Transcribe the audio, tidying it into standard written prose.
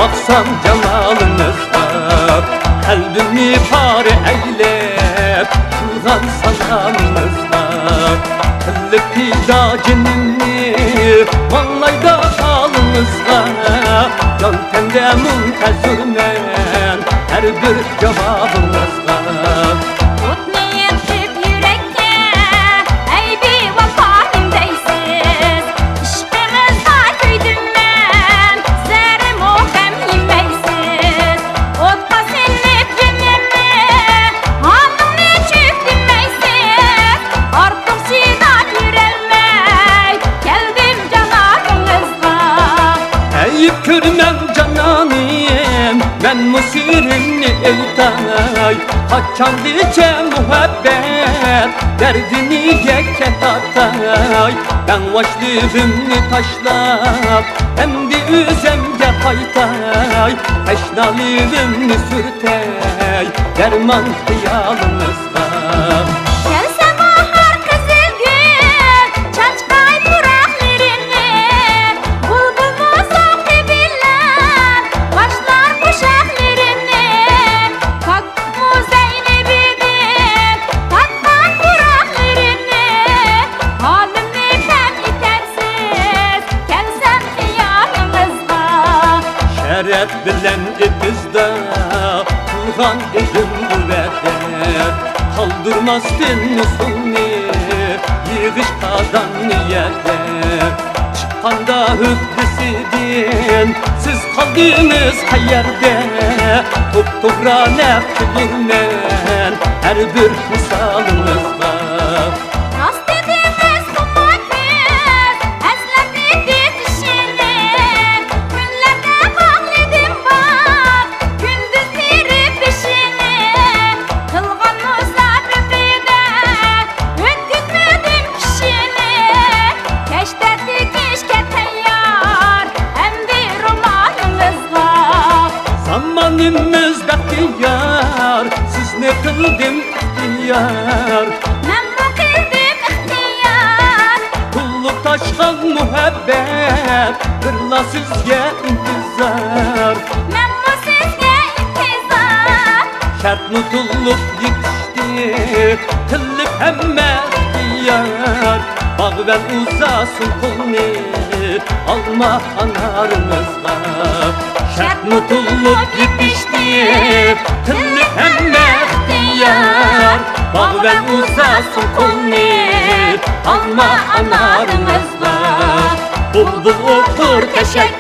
baksam cemalınızga, kalbimi pare eylep kılgan salamınızga. Kıllık pida cenimni manlayda halınızga, can tende muntazırmen her bir cevabınızga. Körmem cananım, ben musirimni eytay. Haçan dice muhabbet, derdini yeke tatay. Ben vaşlığımni taşlap, hem de üzemge haytay. Teşnalığımni sürtey, derman hıyalınızga. Şeret bilen bizde Kur'an edim müvedder, kaldırmaz beni sunni yığış kazan niyetler. Çıkkanda hüddüsidin siz kaldınız hayerde, top toprağa nefçülürmen her bir misalınızda. Zamanımız bahtiyar, siz ne kıldım ihtiyar. Ben bu kıldım ihtiyar. Kulluk taşkan muhabbet, kırla sizge intizar. Ben bu sizge intizar. Şart mutluluk yetişti, kıllık hemme ihtiyar. Bağven uzasın kulni, alma anarımızga. Şart mutluluk yetişti, kıllık hemme ihtiyar. Bağven uzasın kulni, alma anarımızga. Bulbul okur teşekkür